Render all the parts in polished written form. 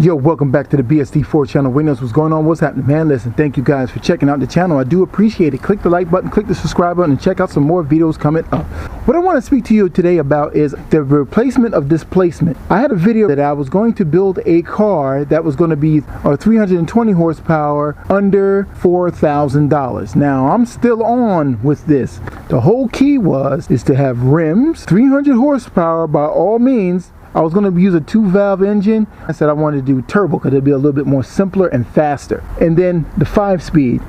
Yo, welcome back to the BSD4 channel. Witness what's going on, what's happening, man. Listen, thank you guys for checking out the channel. I do appreciate it. Click the like button, click the subscribe button, and check out some more videos coming up. What I want to speak to you today about is the replacement of displacement. I had a video that I was going to build a car that was going to be 320 horsepower under $4,000. Now I'm still on with this. The whole key is to have rims, 300 horsepower by all means. I was going to use a 2-valve engine. I said I wanted to do turbo because it'd be a little bit more simpler and faster. And then the 5-speed.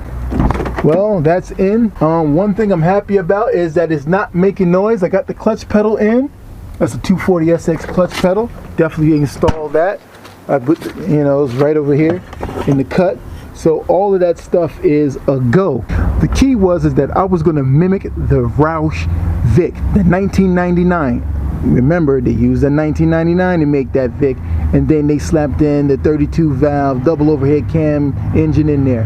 Well, that's in. One thing I'm happy about is that it's not making noise. I got the clutch pedal in. That's a 240SX clutch pedal. Definitely install that. I put, it's right over here in the cut. So all of that stuff is a go. The key is that I was going to mimic the Roush Vic, the 1999. Remember, they used a 1999 to make that Vic, and then they slapped in the 32-valve double overhead cam engine in there,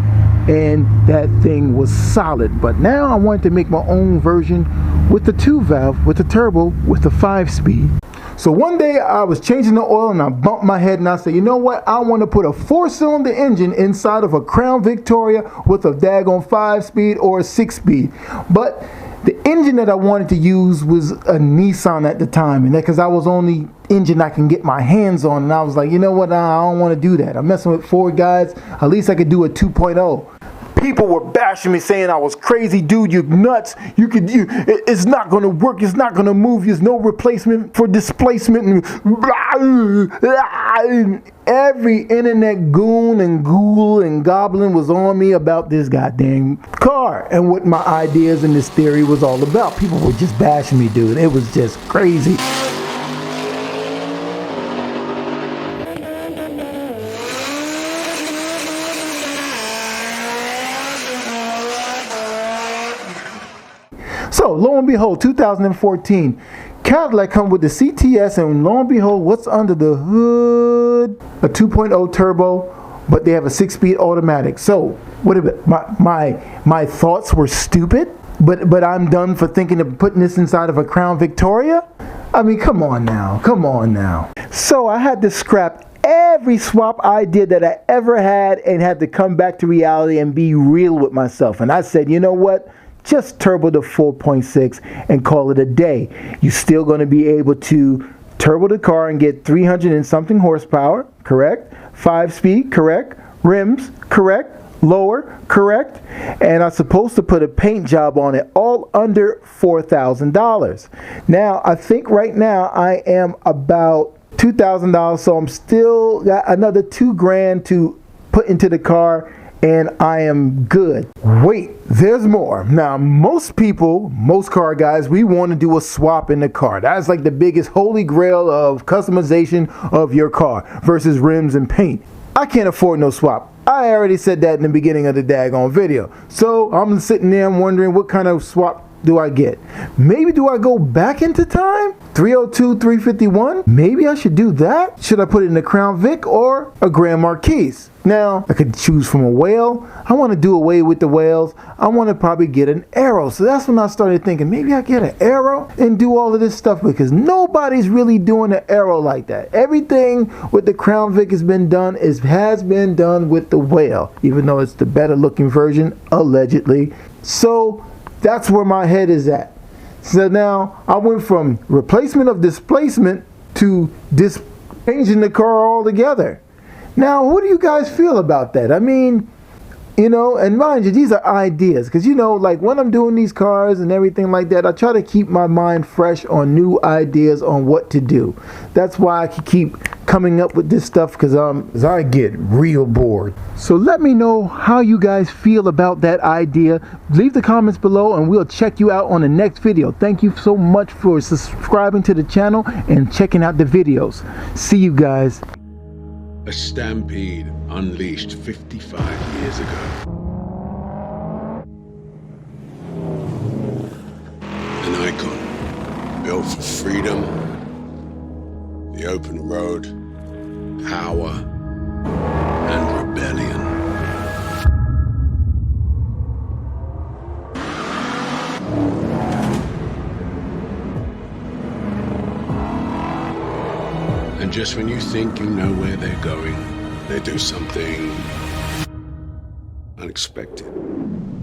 and that thing was solid. But now I wanted to make my own version with the 2-valve, with the turbo, with the 5-speed. So one day I was changing the oil and I bumped my head and I said, you know what, I want to put a 4-cylinder engine inside of a Crown Victoria with a daggone 5-speed or a 6-speed. But the engine that I wanted to use was a Nissan at the time, and because that was the only engine I can get my hands on, and I was like, you know what, I don't want to do that. I'm messing with Ford guys. At least I could do a 2.0. People were bashing me, saying I was crazy, dude. You're nuts. It's not going to work. It's not going to move. There's no replacement for displacement. And every internet goon and ghoul and goblin was on me about this goddamn car and what my ideas and this theory was all about. People were just bashing me, dude. It was just crazy. So lo and behold, 2014, Cadillac come with the CTS, and lo and behold, what's under the hood? A 2.0 turbo, but they have a 6-speed automatic. So what if my thoughts were stupid? But I'm done for thinking of putting this inside of a Crown Victoria? I mean, come on now. So I had to scrap every swap idea that I ever had and had to come back to reality and be real with myself. And I said, you know what? Just turbo the 4.6 and call it a day. You're still going to be able to turbo the car and get 300 and something horsepower, correct? 5-speed, correct? Rims, correct? Lower, correct? And I'm supposed to put a paint job on it, all under $4,000. Now, I think right now I am about $2,000, so I'm still got another $2,000 to put into the car, and I am good. Wait, there's more. Now, most car guys, we want to do a swap in the car. That's like the biggest holy grail of customization of your car versus rims and paint. I can't afford no swap. I already said that in the beginning of the daggone video. So I'm sitting there, I'm wondering what kind of swap do I get? Maybe do I go back into time? 302, 351? Maybe I should do that? Should I put it in a Crown Vic or a Grand Marquis? Now, I could choose from a whale. I want to do away with the whales. I want to probably get an AERO. So that's when I started thinking, maybe I get an AERO and do all of this stuff, because nobody's really doing an AERO like that. Everything with the Crown Vic has been done with the whale, even though it's the better looking version, allegedly. So that's where my head is at. So now I went from replacement of displacement to changing the car altogether. Now, what do you guys feel about that? I mean, and mind you, these are ideas, because like when I'm doing these cars and everything like that, I try to keep my mind fresh on new ideas on what to do. That's why I can keep coming up with this stuff, because I get real bored. So let me know how you guys feel about that idea. Leave the comments below and we'll check you out on the next video. Thank you so much for subscribing to the channel and checking out the videos. See you guys. A stampede unleashed 55 years ago. An icon built for freedom, the open road, power, and rebellion. And just when you think you know where they're going, They do something unexpected.